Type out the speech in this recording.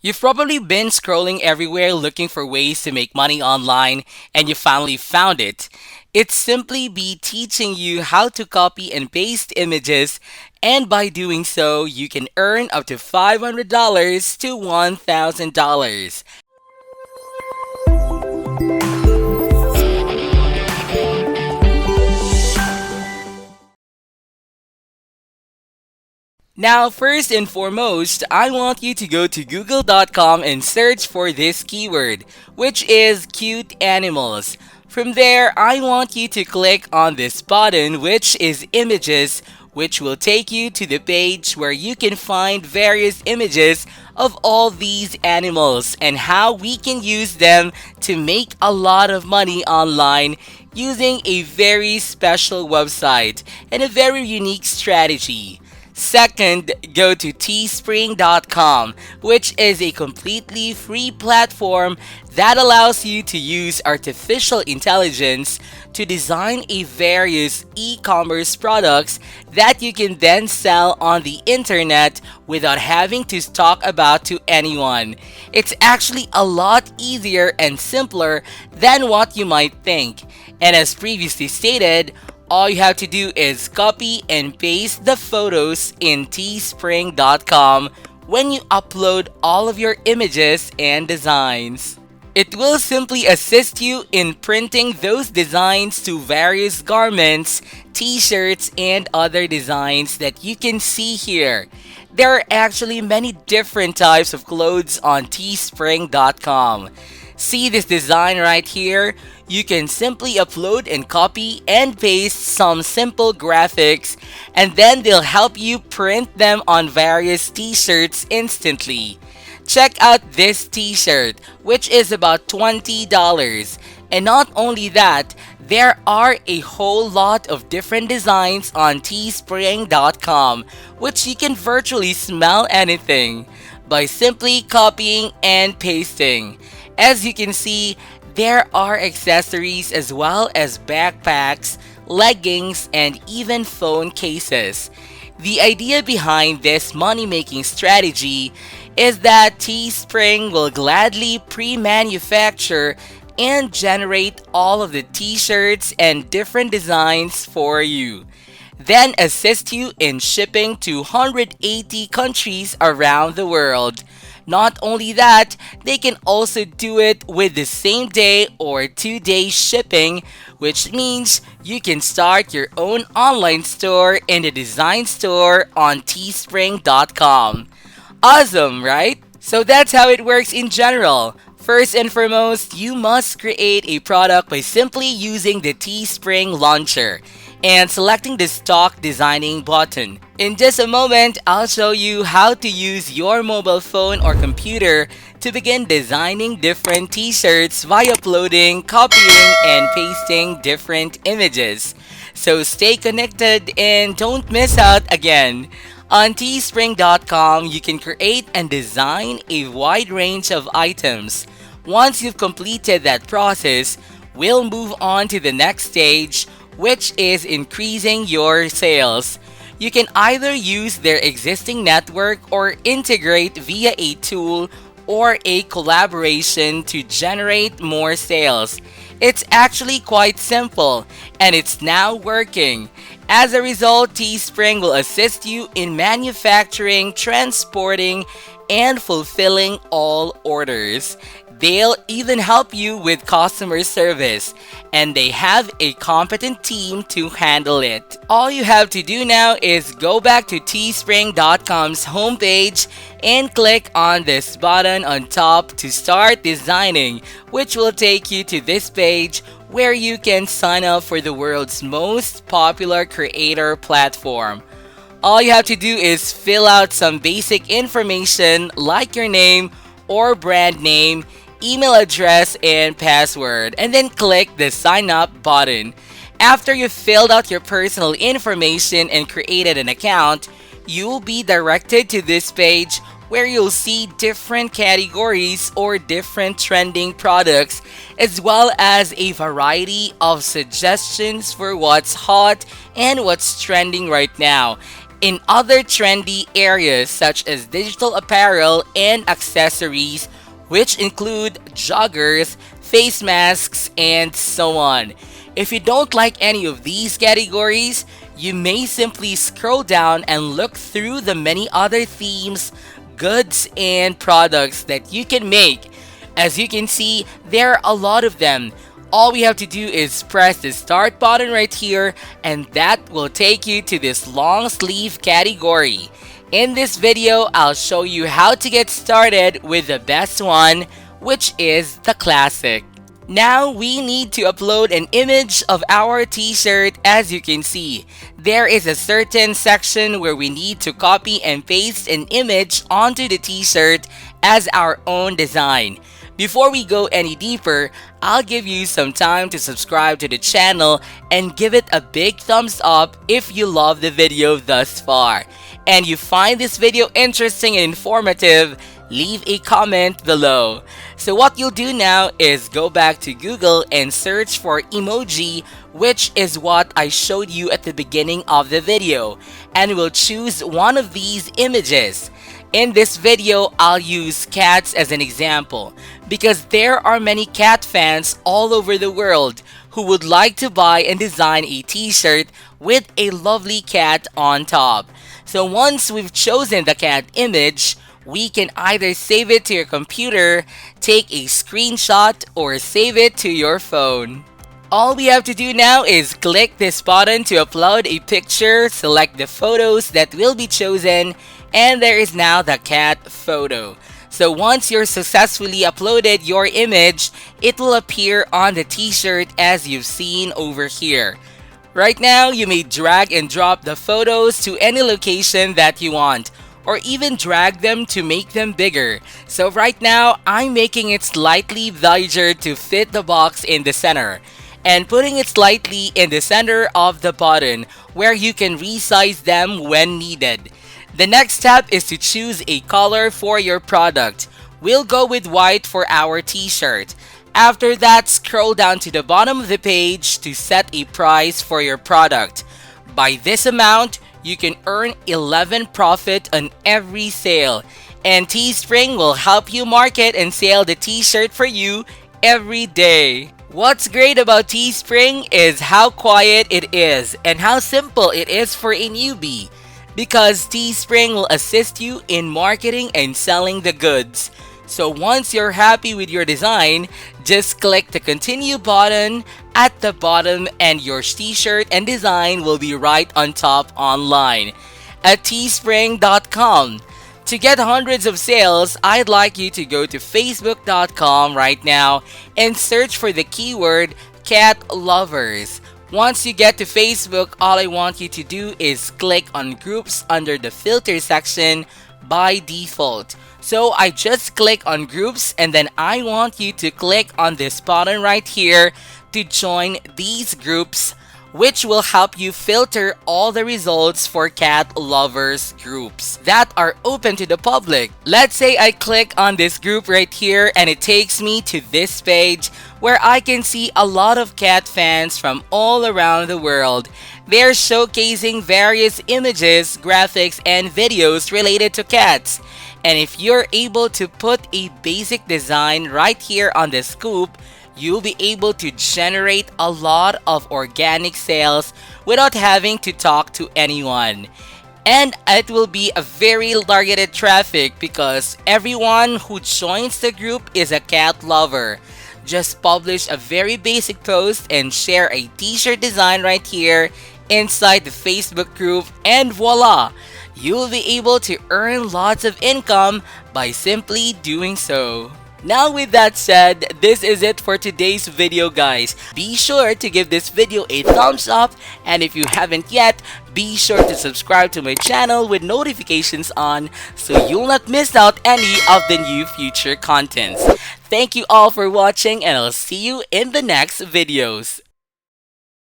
You've probably been scrolling everywhere looking for ways to make money online, and you finally found it. It's simply be teaching you how to copy and paste images, and by doing so, you can earn up to $500 to $1,000. Now, first and foremost, I want you to go to google.com and search for this keyword, which is cute animals. From there, I want you to click on this button, which is images, which will take you to the page where you can find various images of all these animals and how we can use them to make a lot of money online using a very special website and a very unique strategy. Second, go to teespring.com, which is a completely free platform that allows you to use artificial intelligence to design a various e-commerce products that you can then sell on the internet without having to talk about to anyone. It's actually a lot easier and simpler than what you might think. And as previously stated, all you have to do is copy and paste the photos in teespring.com when you upload all of your images and designs. It will simply assist you in printing those designs to various garments, t-shirts, and other designs that you can see here. There are actually many different types of clothes on teespring.com. See this design right here? You can simply upload and copy and paste some simple graphics, and then they'll help you print them on various t-shirts instantly. Check out this t-shirt, which is about $20. And not only that, there are a whole lot of different designs on teespring.com, which you can virtually smell anything by simply copying and pasting. As you can see, there are accessories as well as backpacks, leggings, and even phone cases. The idea behind this money making strategy is that Teespring will gladly pre manufacture and generate all of the t shirts and different designs for you, then assist you in shipping to 180 countries around the world. Not only that, they can also do it with the same day or 2 day shipping, which means you can start your own online store in the design store on teespring.com. Awesome, right? So that's how it works in general. First and foremost, you must create a product by simply using the Teespring launcher and selecting the stock designing button. In just a moment, I'll show you how to use your mobile phone or computer to begin designing different t-shirts by uploading, copying, and pasting different images. So stay connected and don't miss out again. On teespring.com, you can create and design a wide range of items. Once you've completed that process, we'll move on to the next stage, which is increasing your sales. You can either use their existing network or integrate via a tool or a collaboration to generate more sales. It's actually quite simple, and it's now working. As a result, Teespring will assist you in manufacturing, transporting, and fulfilling all orders. They'll even help you with customer service, and they have a competent team to handle it. All you have to do now is go back to teespring.com's homepage and click on this button on top to start designing, which will take you to this page where you can sign up for the world's most popular creator platform. All you have to do is fill out some basic information like your name or brand name, email address, and password, and then click the sign up button. After you've filled out your personal information and created an account, you'll be directed to this page where you'll see different categories or different trending products, as well as a variety of suggestions for what's hot and what's trending right now. In other trendy areas such as digital apparel and accessories, which include joggers, face masks, and so on. If you don't like any of these categories, you may simply scroll down and look through the many other themes, goods, and products that you can make. As you can see, there are a lot of them. All we have to do is press the start button right here, and that will take you to this long sleeve category. In this video, I'll show you how to get started with the best one, which is the classic. Now we need to upload an image of our t-shirt. As you can see, there is a certain section where we need to copy and paste an image onto the t-shirt as our own design. Before we go any deeper, I'll give you some time to subscribe to the channel and give it a big thumbs up if you love the video thus far. And you find this video interesting and informative, leave a comment below. So what you'll do now is go back to Google and search for emoji, which is what I showed you at the beginning of the video, and we'll choose one of these images. In this video, I'll use cats as an example because there are many cat fans all over the world who would like to buy and design a t-shirt with a lovely cat on top. So once we've chosen the cat image, we can either save it to your computer, take a screenshot, or save it to your phone. All we have to do now is click this button to upload a picture, select the photos that will be chosen, and there is now the cat photo. So once you're successfully uploaded your image, it will appear on the t-shirt as you've seen over here. Right now, you may drag and drop the photos to any location that you want, or even drag them to make them bigger. So right now, I'm making it slightly larger to fit the box in the center, and putting it slightly in the center of the button where you can resize them when needed. The next step is to choose a color for your product. We'll go with white for our t-shirt. After that, scroll down to the bottom of the page to set a price for your product. By this amount, you can earn 11 profit on every sale, and Teespring will help you market and sell the t-shirt for you every day. What's great about Teespring is how quiet it is and how simple it is for a newbie, because Teespring will assist you in marketing and selling the goods. So once you're happy with your design, just click the continue button at the bottom and your t-shirt and design will be right on top online at teespring.com. To get hundreds of sales, I'd like you to go to facebook.com right now and search for the keyword cat lovers. Once you get to Facebook, all I want you to do is click on groups under the filter section by default. So I just click on groups, and then I want you to click on this button right here to join these groups, which will help you filter all the results for cat lovers groups that are open to the public. Let's say I click on this group right here and it takes me to this page where I can see a lot of cat fans from all around the world. They're showcasing various images, graphics, and videos related to cats. And if you're able to put a basic design right here on the scoop, you'll be able to generate a lot of organic sales without having to talk to anyone. And it will be a very targeted traffic because everyone who joins the group is a cat lover. Just publish a very basic post and share a t-shirt design right here inside the Facebook group, and voila! You'll be able to earn lots of income by simply doing so. Now with that said, this is it for today's video guys. Be sure to give this video a thumbs up, and if you haven't yet, be sure to subscribe to my channel with notifications on so you'll not miss out any of the new future contents. Thank you all for watching, and I'll see you in the next videos.